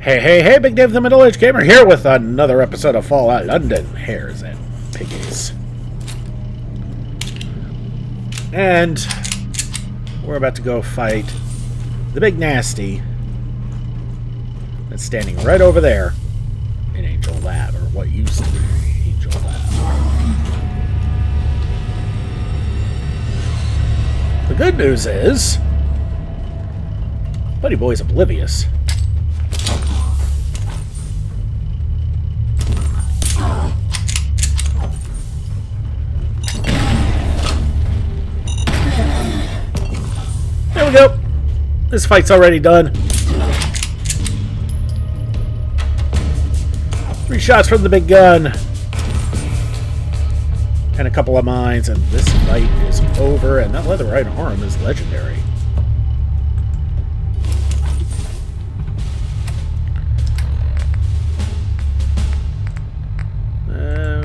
Hey, Big Dave the Middle-Aged Gamer here with another episode of Fallout London, Hares and Piggies. And we're about to go fight the big nasty that's standing right over there in Angel Lab, or what used to be Angel Lab. The good news is, Buddy Boy's oblivious. There we go. This fight's already done. 3 shots from the big gun. And a couple of mines, and this fight is over, and that leatherite arm is legendary.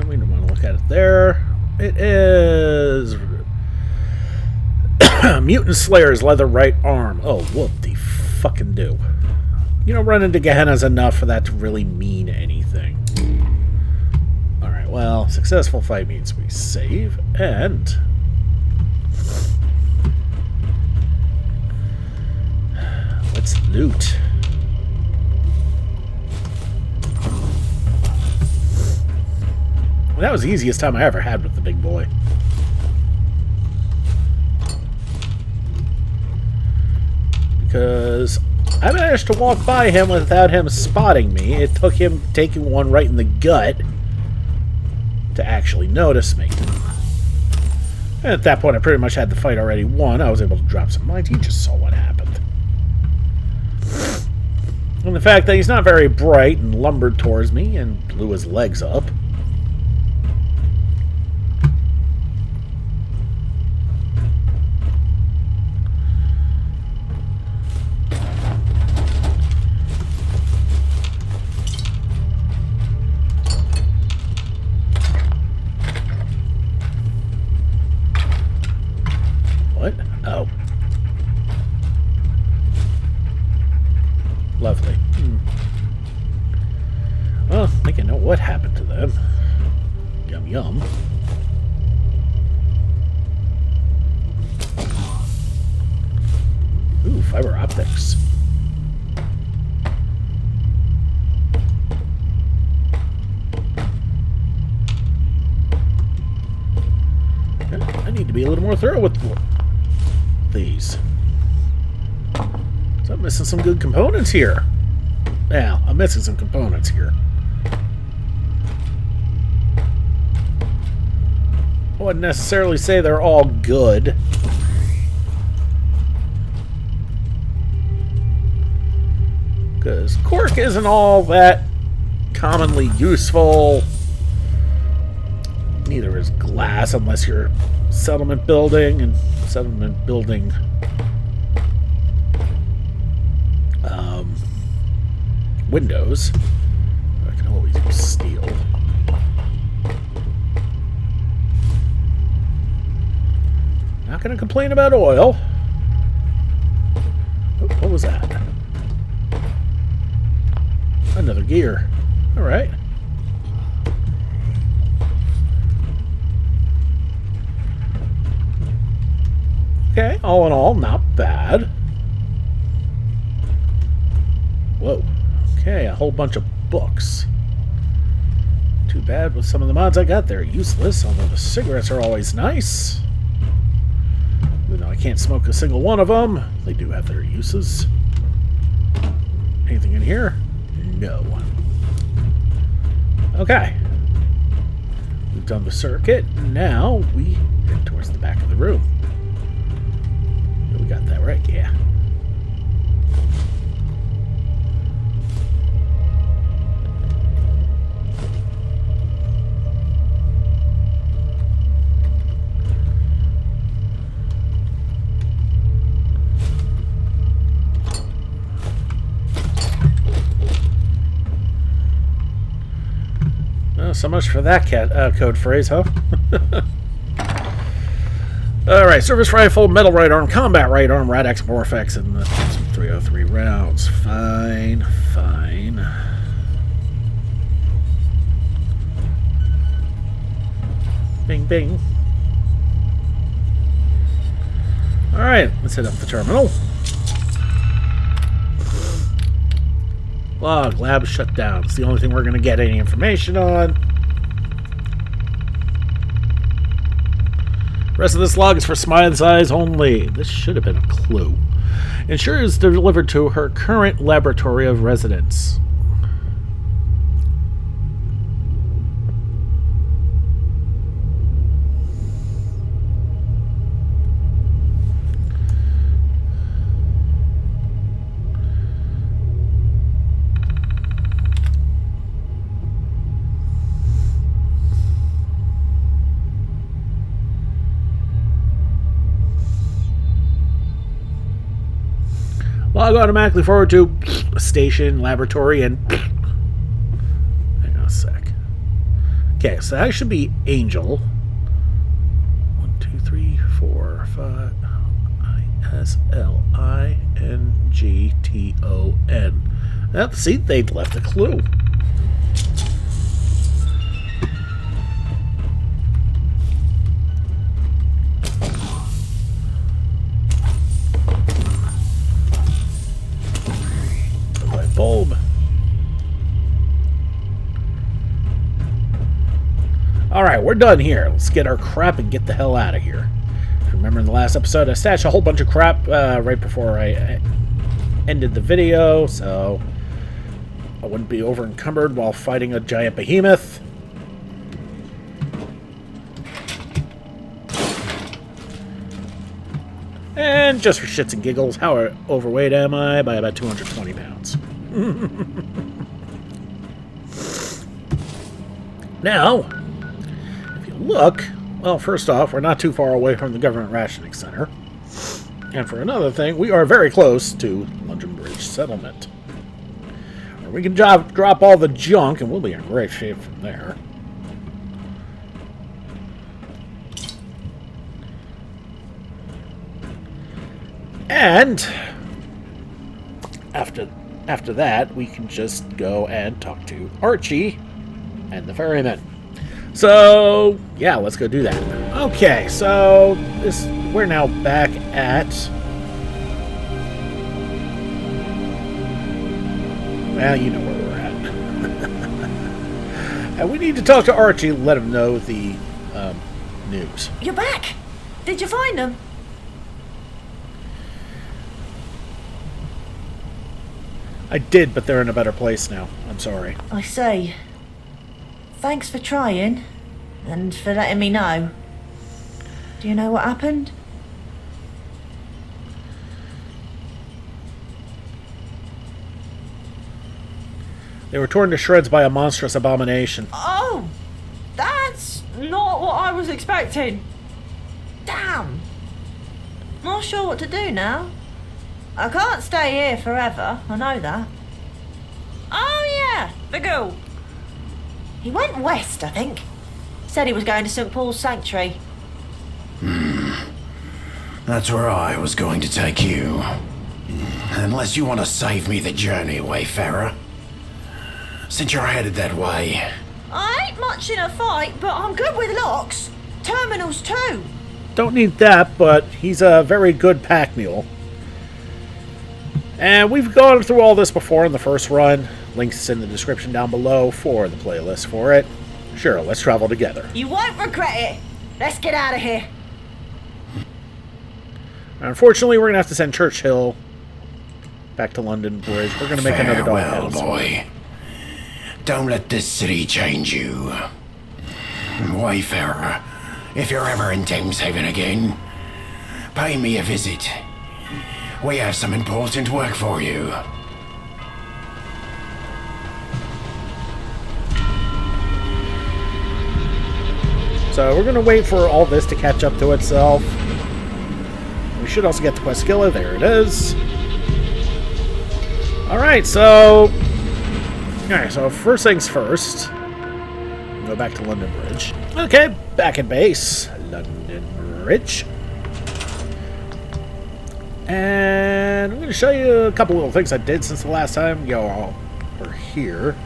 We don't want to look at it there. It is Mutant Slayer's leatherite arm. Oh, whoop-de-fucking do. You know, running to Gehenna's enough for that to really mean anything. Alright, well, successful fight means we save, and let's loot. Well, that was the easiest time I ever had with the big boy. Because I managed to walk by him without him spotting me. It took him taking one right in the gut to actually notice me. And at that point, I pretty much had the fight already won. I was able to drop some mines. He just saw what happened. And the fact that he's not very bright and lumbered towards me and blew his legs up. What? Oh. Lovely. Well, I think I know what happened to them. Yum yum. Ooh, fiber optics. I need to be a little more thorough with these. So I'm missing some good components here. Yeah, I'm missing some components here. I wouldn't necessarily say they're all good. Because cork isn't all that commonly useful. Neither is glass unless you're settlement building, and settlement building windows. I can always use steel. Not going to complain about oil. Oh, what was that? Another gear. All right. Okay, all in all, not bad. Whoa. Okay, a whole bunch of books. Too bad with some of the mods I got, they're useless, although the cigarettes are always nice. Even though I can't smoke a single one of them, they do have their uses. Anything in here? No. Okay. We've done the circuit. Now we head towards the back of the room. We got that right, yeah. Well, so much for that code phrase, huh? Alright, service rifle, metal right arm, combat right arm, Rad-X, Morphex, and some 303 rounds. Fine, fine. Bing. Alright, let's hit up the terminal. Log, lab shut down. It's the only thing we're going to get any information on. Rest of this log is for Smiley's eyes only. This should have been a clue. Ensure is delivered to her current laboratory of residence. Log automatically forward to station, laboratory, and... Hang on a sec. Okay, so that should be Angel. 1, 2, 3, 4, 5... ISLINGTON. Well, see, they left a clue. Bulb. Alright, we're done here. Let's get our crap and get the hell out of here. Remember in the last episode, I stashed a whole bunch of crap right before I ended the video, so I wouldn't be over encumbered while fighting a giant behemoth. And just for shits and giggles, how overweight am I? By about 220 pounds. Now, if you look, well, first off, we're not too far away from the government rationing center. And for another thing, we are very close to London Bridge settlement. Where we can drop all the junk, and we'll be in great shape from there. And after that, we can just go and talk to Archie and the ferryman. So, yeah, let's go do that. Okay, so we're now back at... Well, you know where we're at. And we need to talk to Archie and let him know the news. You're back! Did you find them? I did, but they're in a better place now. I'm sorry. I see. Thanks for trying, and for letting me know. Do you know what happened? They were torn to shreds by a monstrous abomination. Oh! That's not what I was expecting. Damn! Not sure what to do now. I can't stay here forever, I know that. Oh yeah, the ghoul. He went west, I think. Said he was going to St. Paul's Sanctuary. That's where I was going to take you. Unless you want to save me the journey, Wayfarer. Since you're headed that way. I ain't much in a fight, but I'm good with locks. Terminals too. Don't need that, but he's a very good pack mule. And we've gone through all this before in the first run. Links in the description down below for the playlist for it. Sure, let's travel together. You won't regret it. Let's get out of here. Unfortunately, we're going to have to send Churchill back to London Bridge. We're going to make another dog Farewell, boy. Don't let this city change you. Wayfarer, if you're ever in Thameshaven again, pay me a visit. We have some important work for you. So we're going to wait for all this to catch up to itself. We should also get the Questilla. There it is. Alright, so first things first. Go back to London Bridge. Okay, back at base. London Bridge. And I'm going to show you a couple little things I did since the last time y'all were here.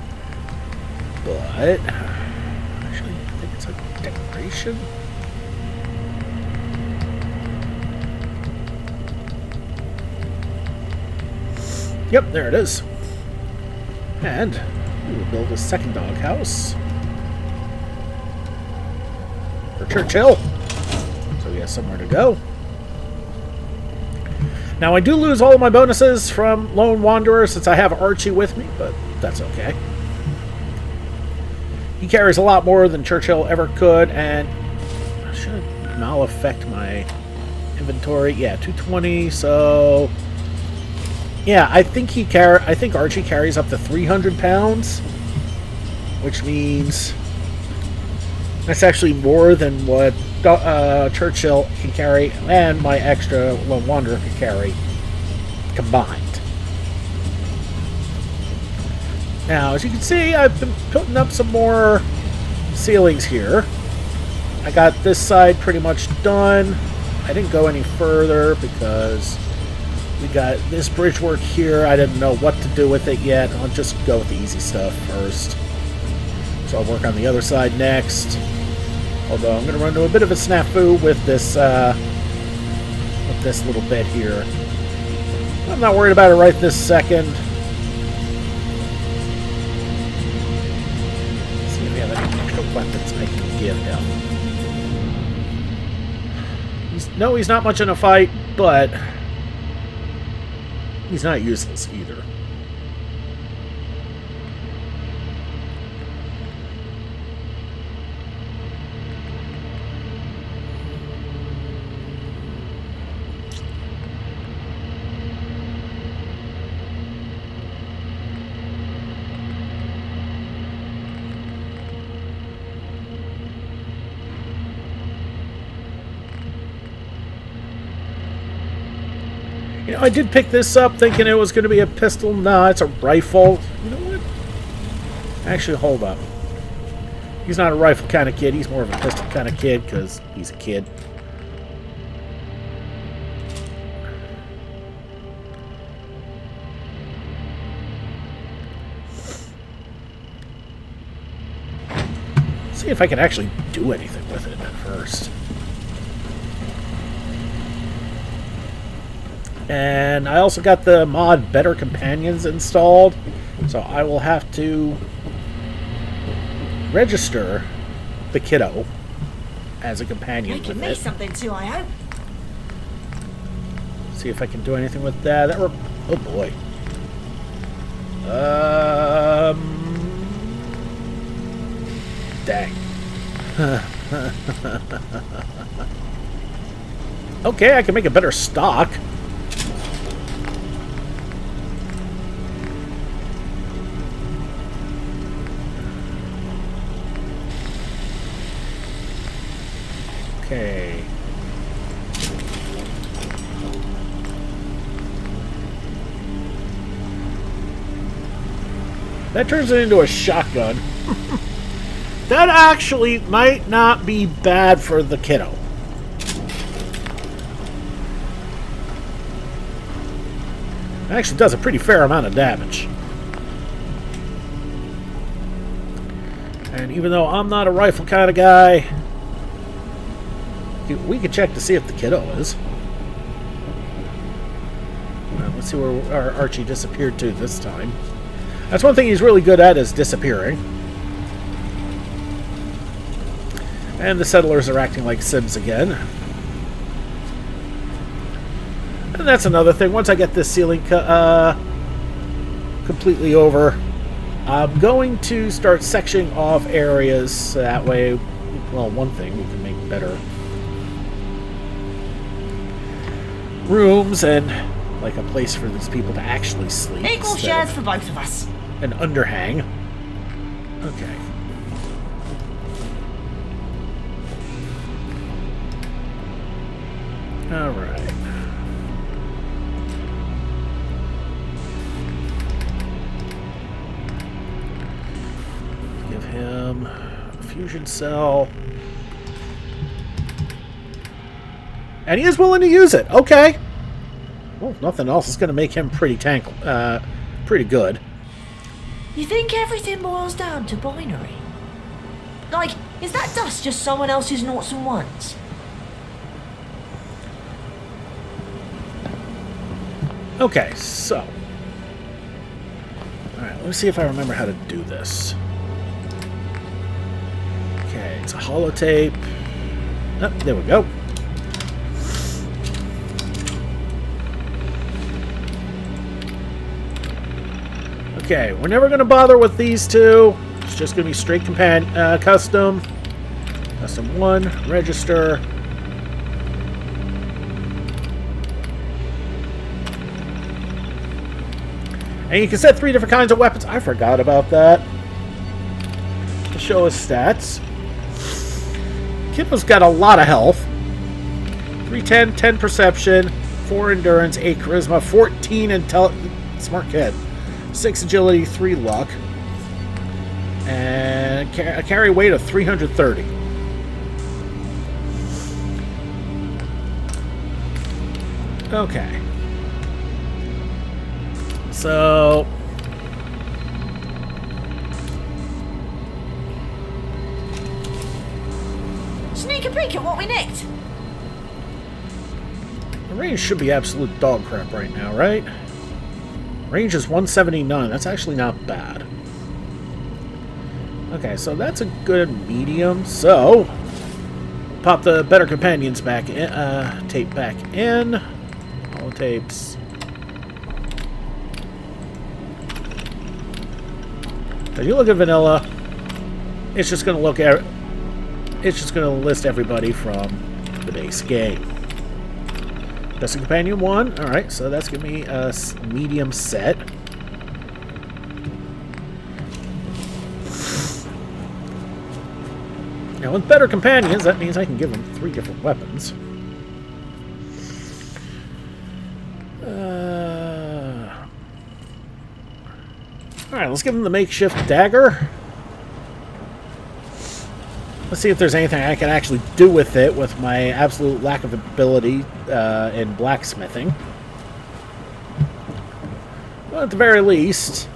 But actually, I think it's a decoration. Yep, there it is. And we will build a second doghouse for Churchill, so he has somewhere to go. Now, I do lose all of my bonuses from Lone Wanderer since I have Archie with me, but that's okay. He carries a lot more than Churchill ever could, and should null affect my inventory. Yeah, 220, so... Yeah, I think Archie carries up to 300 pounds, which means that's actually more than what Churchill can carry and my extra Lone Wanderer can carry combined. Now, as you can see, I've been putting up some more ceilings here. I got this side pretty much done. I didn't go any further because we got this bridge work here. I didn't know what to do with it yet. I'll just go with the easy stuff first. So I'll work on the other side next. Although I'm going to run into a bit of a snafu with this little bit here. I'm not worried about it right this second. Let's see if we have any extra weapons I can give him. He's not much in a fight, but he's not useless either. You know, I did pick this up thinking it was going to be a pistol. No, it's a rifle. You know what? Actually, hold up. He's not a rifle kind of kid. He's more of a pistol kind of kid because he's a kid. See if I can actually do anything with it at first. And I also got the mod Better Companions installed, so I will have to register the kiddo as a companion with it. Something too, I hope. See if I can do anything with that. Oh boy. Dang. Okay, I can make a better stock. Okay. That turns it into a shotgun. That actually might not be bad for the kiddo. It actually does a pretty fair amount of damage. And even though I'm not a rifle kind of guy, we could check to see if the kiddo is. Let's see where our Archie disappeared to this time. That's one thing he's really good at, is disappearing. And the settlers are acting like Sims again. And that's another thing. Once I get this ceiling completely over, I'm going to start sectioning off areas so that way, well, one thing, we can make better rooms and like a place for these people to actually sleep. Equal shares for both of us. An underhang. Okay. Alright. Give him a fusion cell. And he is willing to use it. Okay. Well, if nothing else is going to make him pretty good. You think everything boils down to binary? Like, is that dust just someone else's noughts and ones? Okay, so Let me see if I remember how to do this. Okay, it's a holotape. Oh, there we go. Okay, we're never going to bother with these two. It's just going to be straight custom. Custom 1, register. And you can set 3 different kinds of weapons. I forgot about that. To show his stats. Kiddo's got a lot of health. 310, 10 perception, 4 endurance, 8 charisma, 14 intelligence. Smart kid. 6 agility, 3 luck. And a carry weight of 330. Okay. So... Sneak a peek at what we nicked. The range should be absolute dog crap right now, right? Range is 179. That's actually not bad. Okay, so that's a good medium. So, pop the Better Companions back in, tape back in. All tapes. If you look at vanilla, it's just going to look at. It's just going to list everybody from the base game. Best Companion 1. All right, so that's giving me a medium set. Now, with Better Companions, that means I can give them 3 different weapons. Alright, let's give them the makeshift dagger. Let's see if there's anything I can actually do with it with my absolute lack of ability in blacksmithing. Well, at the very least,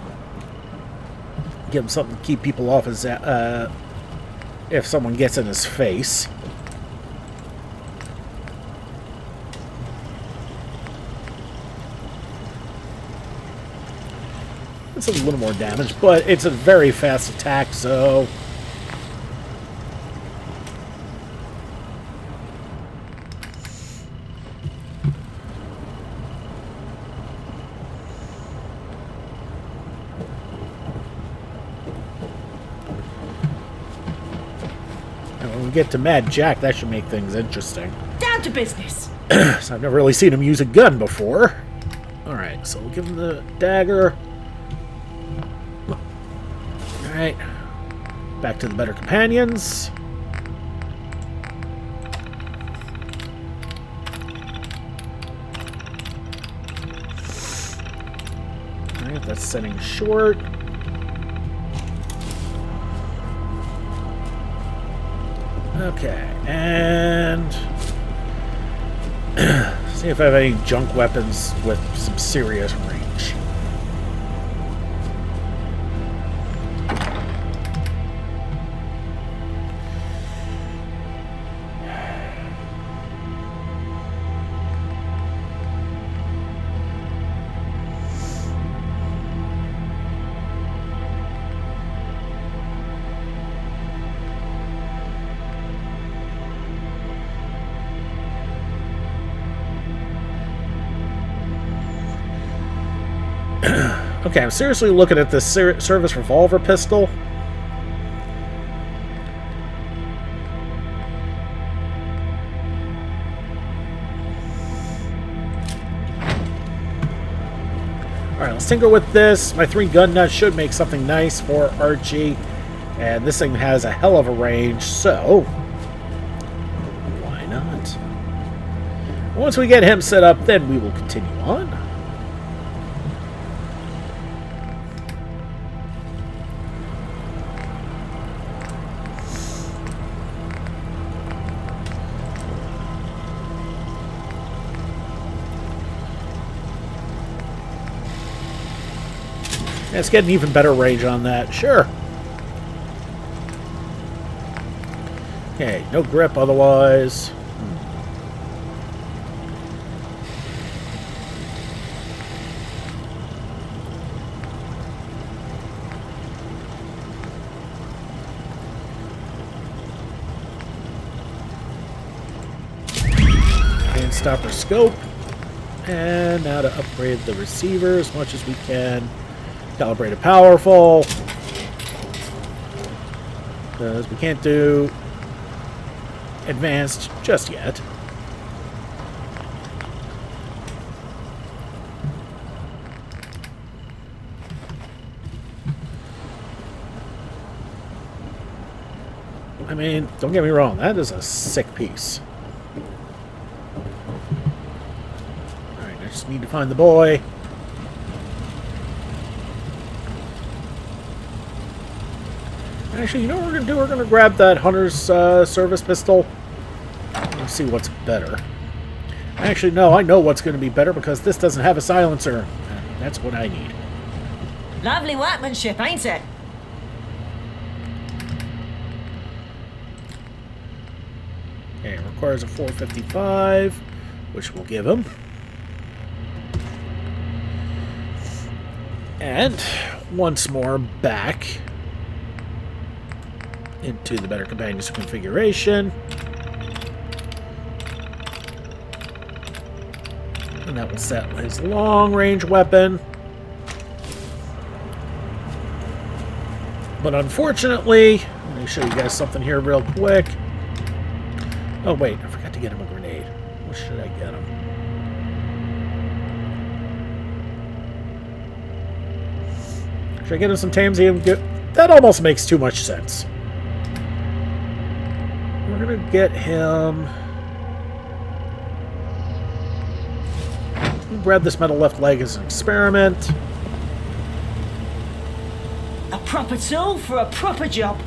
give him something to keep people off his... if someone gets in his face. It's a little more damage, but it's a very fast attack, so... when we get to Mad Jack, that should make things interesting. Down to business. So I've never really seen him use a gun before. Alright, so we'll give him the dagger. Alright. Back to the Better Companions. Alright, that's setting short. Okay, and see if I have any junk weapons with some serious range. Okay, I'm seriously looking at this service revolver pistol. Alright, let's tinker with this. My 3 gun nuts should make something nice for Archie. And this thing has a hell of a range, so... why not? Once we get him set up, then we will continue on. Let's get an even better range on that. Sure. Okay, no grip otherwise. stopper scope. And now to upgrade the receiver as much as we can. Calibrated powerful. Because we can't do advanced just yet. I mean, don't get me wrong, that is a sick piece. Alright, I just need to find the boy. Actually, you know what we're going to do? We're going to grab that Hunter's service pistol. Let's see what's better. Actually, no, I know what's going to be better because this doesn't have a silencer. And that's what I need. Lovely workmanship, ain't it? Okay, it requires a 455, which we'll give him. And once more back into the better companions configuration. And that will set his long-range weapon. But unfortunately, let me show you guys something here real quick. Oh wait, I forgot to get him a grenade. What should I get him? Should I get him some Tamsium? That almost makes too much sense. We're gonna get him... Grab this metal left leg as an experiment. A proper tool for a proper job.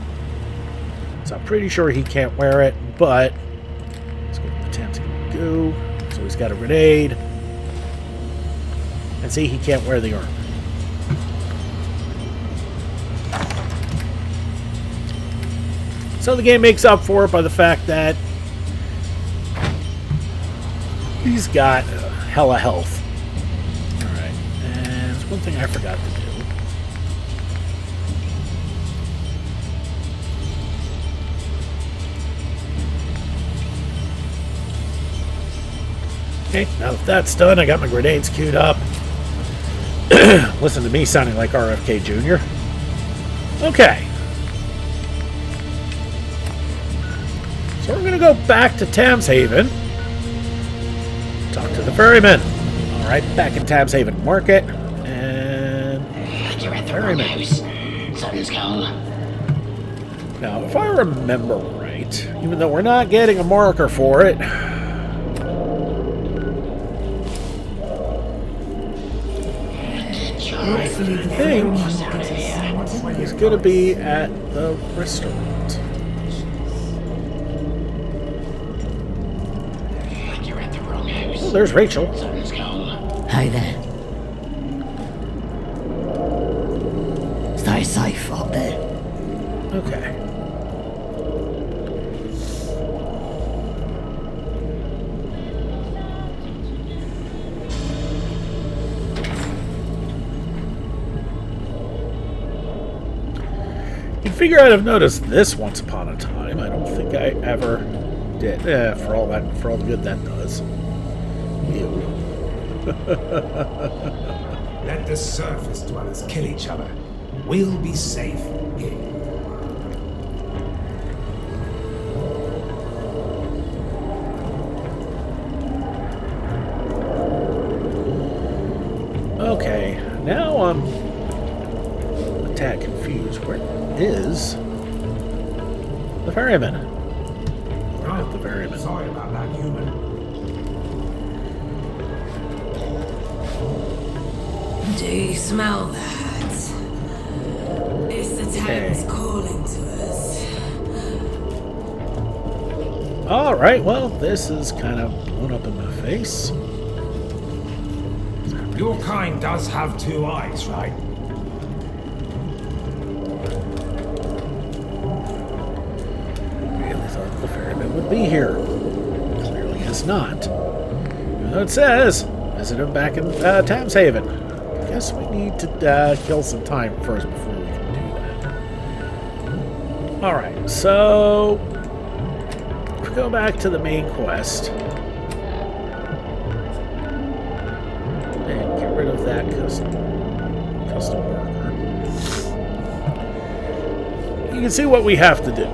So I'm pretty sure he can't wear it, but... Let's go with the Tamsium goo. So he's got a grenade. And see, he can't wear the armor. So the game makes up for it by the fact that he's got hella health. Alright, and there's one thing I forgot to do. Okay, now that that's done, I got my grenades queued up. Listen to me sounding like RFK Jr. Okay. So we're going to go back to Tamshaven. Talk to the ferryman. Alright, back in Tamshaven Market. And... You're at the wrong house. Something's gone. Now, if I remember right, even though we're not getting a marker for it... I think he's going to be at the restaurant. You're at the wrong house. Oh, there's Rachel. Something's gone. Hey there. Stay safe up there. Okay. You figure I'd have noticed this once upon a time. I don't think I ever did. For all the good that does. Ew. Let the surface dwellers kill each other. We'll be safe here. Okay, now I'm a tad confused. Where is the ferryman? Oh, The ferryman. sorry about that, human. Do you smell that? It's the Thames calling to us. Alright, well, this is kind of blown up in my face. Your kind does have two eyes, right? Really thought the ferryman would be here. Clearly has not. Even though it says, visit him back in Tamshaven. Guess we need to kill some time first before we can do that. Alright, so... if we go back to the main quest... of that custom burger. You can see what we have to do.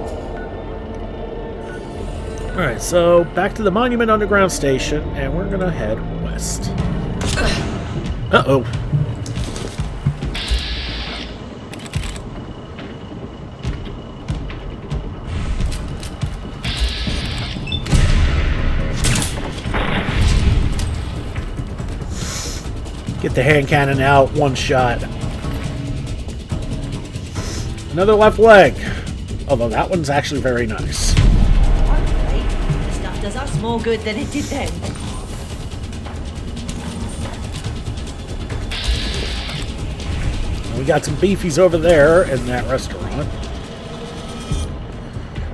Alright, so back to the Monument Underground Station, and we're gonna head west. Uh-oh. Get the hand cannon out, one shot. Another left leg. Although that one's actually very nice. Hopefully, this stuff does us more good than it did them. We got some beefies over there in that restaurant.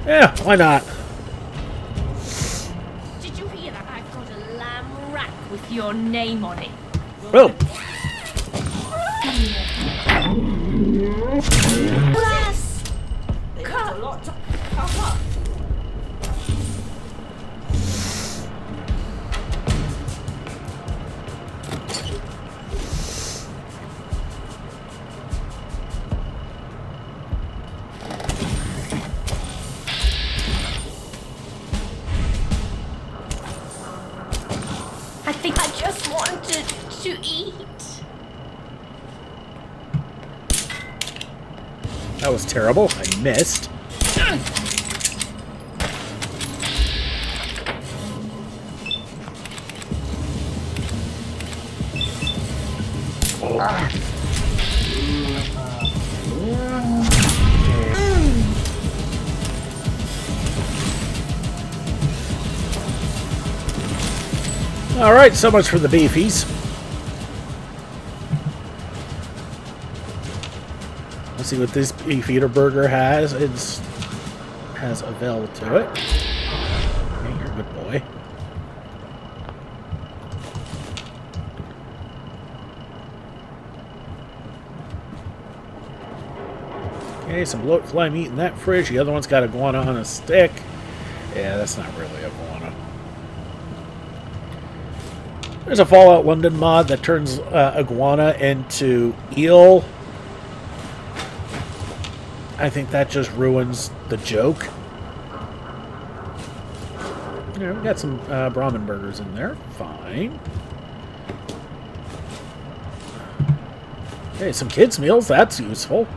Yeah, why not? Did you hear that? I've got a lamb rack with your name on it. Boom. Bless! There's a lot to cover. I think I just wanted to eat. That was terrible. I missed. Alright, so much for the beefies. Let's see what this beefeater burger has. It has a veil to it. Okay, you're a good boy. Okay, some bloat fly meat in that fridge. The other one's got iguana on a stick. Yeah, that's not really iguana. There's a Fallout London mod that turns iguana into eel. I think that just ruins the joke. Yeah, we got some Brahmin burgers in there. Fine. Hey, some kids' meals. That's useful.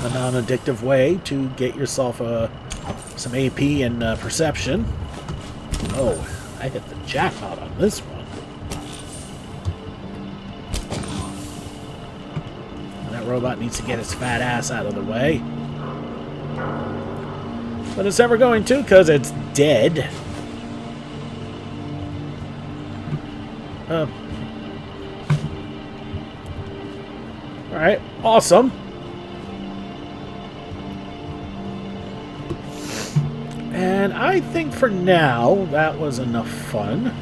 A non-addictive way to get yourself some AP and perception. Oh, I hit the jackpot on this one. That robot needs to get its fat ass out of the way. But it's never going to because it's dead. Alright, awesome. And I think for now, that was enough fun.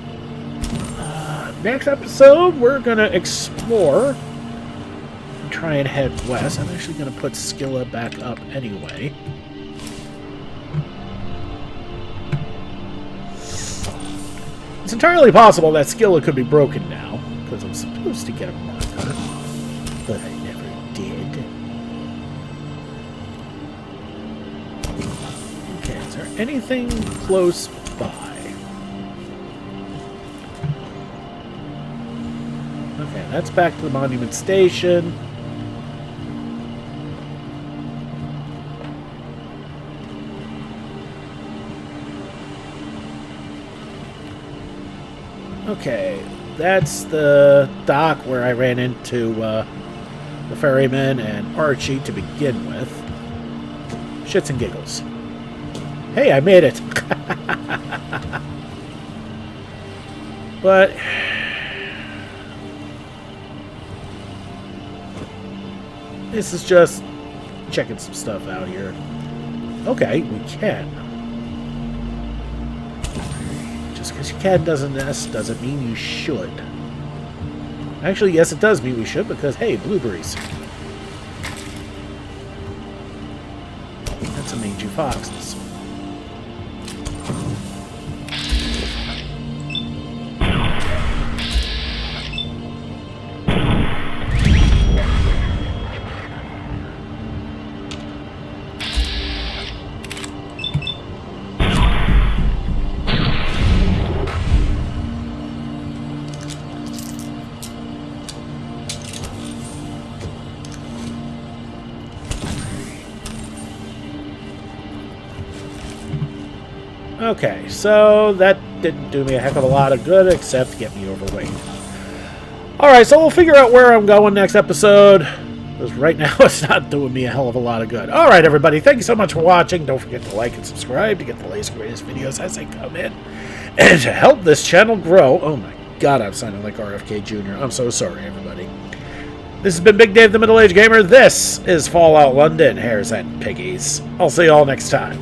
Next episode, we're going to explore and try and head west. I'm actually going to put Skilla back up anyway. It's entirely possible that Skilla could be broken now, because I'm supposed to get a marker, but I never did. Okay, is there anything close by? Okay, that's back to the Monument Station. Okay, that's the dock where I ran into the ferryman and Archie to begin with. Shits and giggles. Hey, I made it! But this is just checking some stuff out here. Okay, we can. Just because you can doesn't mean you should. Actually, yes, it does mean we should because, hey, blueberries. That's a mangy foxes. Okay, so that didn't do me a heck of a lot of good except get me overweight. Alright, so we'll figure out where I'm going next episode. Because right now it's not doing me a hell of a lot of good. Alright, everybody, thank you so much for watching. Don't forget to like and subscribe to get the latest greatest videos as they come in. And to help this channel grow... Oh my god, I'm sounding like RFK Jr. I'm so sorry, everybody. This has been Big Dave the Middle-Aged Gamer. This is Fallout London, Hares and Piggies. I'll see you all next time.